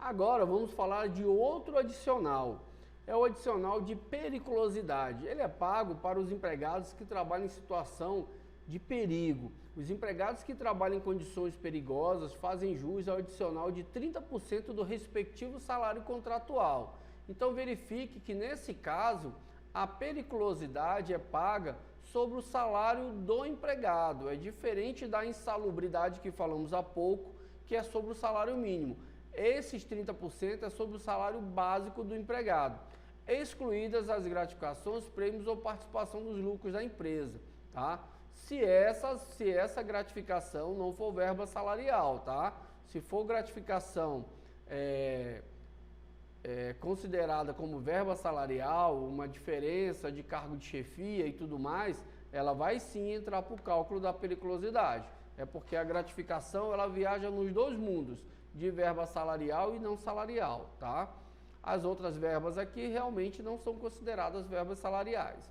Agora vamos falar de outro adicional. É o adicional de periculosidade. Ele é pago para os empregados que trabalham em situação de perigo. Os empregados que trabalham em condições perigosas fazem jus ao adicional de 30% do respectivo salário contratual. Então verifique que nesse caso a periculosidade é paga sobre o salário do empregado. É diferente da insalubridade que falamos há pouco, que é sobre o salário mínimo. Esses 30% é sobre o salário básico do empregado, excluídas as gratificações, prêmios ou participação dos lucros da empresa, tá? Se essa gratificação não for verba salarial, tá? Se for gratificação considerada como verba salarial, uma diferença de cargo de chefia e tudo mais, ela vai sim entrar para o cálculo da periculosidade. É porque a gratificação ela viaja nos dois mundos, de verba salarial e não salarial, tá? As outras verbas aqui realmente não são consideradas verbas salariais.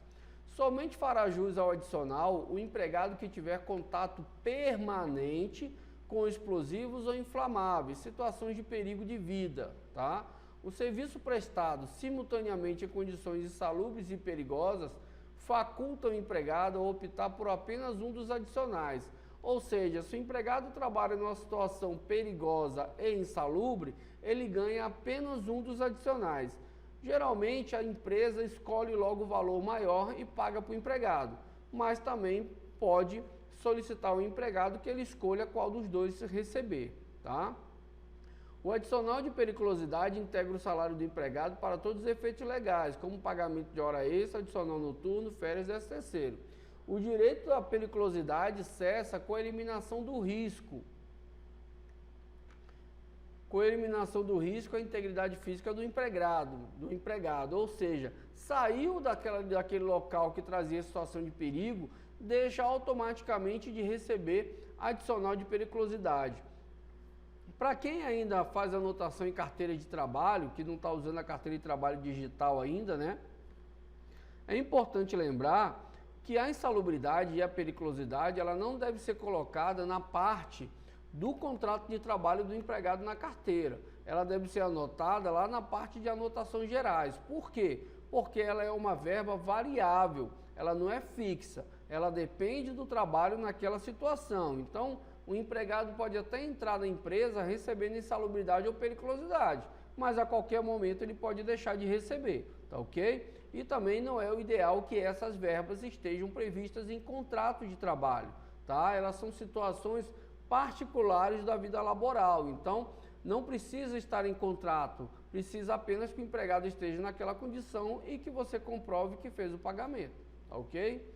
Somente fará jus ao adicional o empregado que tiver contato permanente com explosivos ou inflamáveis, situações de perigo de vida, tá? O serviço prestado simultaneamente em condições insalubres e perigosas faculta o empregado a optar por apenas um dos adicionais. Ou seja, se o empregado trabalha numa situação perigosa e insalubre, ele ganha apenas um dos adicionais. Geralmente a empresa escolhe logo o valor maior e paga para o empregado, mas também pode solicitar ao empregado que ele escolha qual dos dois receber, tá? O adicional de periculosidade integra o salário do empregado para todos os efeitos legais, como pagamento de hora extra, adicional noturno, férias e 13º. O direito à periculosidade cessa com a eliminação do risco. Com a eliminação do risco, a integridade física do empregado, ou seja, saiu daquele local que trazia situação de perigo, deixa automaticamente de receber adicional de periculosidade. Para quem ainda faz anotação em carteira de trabalho, que não está usando a carteira de trabalho digital ainda, né? É importante lembrar que a insalubridade e a periculosidade, ela não deve ser colocada na parte do contrato de trabalho do empregado na carteira. Ela deve ser anotada lá na parte de anotações gerais. Por quê? Porque ela é uma verba variável, ela não é fixa, ela depende do trabalho naquela situação. Então, o empregado pode até entrar na empresa recebendo insalubridade ou periculosidade, mas a qualquer momento ele pode deixar de receber, tá ok? E também não é o ideal que essas verbas estejam previstas em contrato de trabalho, tá? Elas são situações particulares da vida laboral, então não precisa estar em contrato, precisa apenas que o empregado esteja naquela condição e que você comprove que fez o pagamento, tá ok?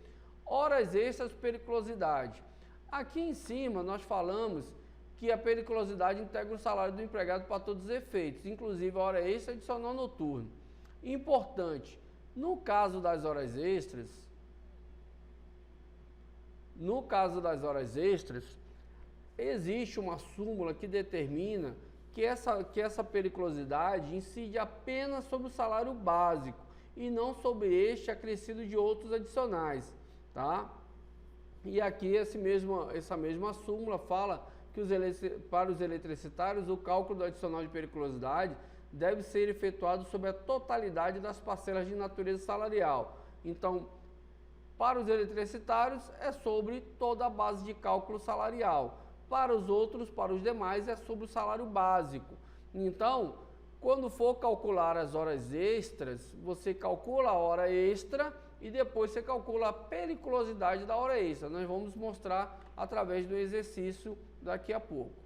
Horas extras, periculosidade. Aqui em cima nós falamos que a periculosidade integra o salário do empregado para todos os efeitos, inclusive a hora extra e adicional noturno. Importante, no caso das horas extras, existe uma súmula que determina que essa periculosidade incide apenas sobre o salário básico e não sobre este acrescido de outros adicionais, tá? E aqui essa mesma súmula fala que para os eletricitários o cálculo do adicional de periculosidade deve ser efetuado sobre a totalidade das parcelas de natureza salarial. Então, para os eletricitários é sobre toda a base de cálculo salarial. Para os outros, para os demais, é sobre o salário básico. Então, quando for calcular as horas extras, você calcula a hora extra e depois você calcula a periculosidade da hora extra. Nós vamos mostrar através do exercício daqui a pouco.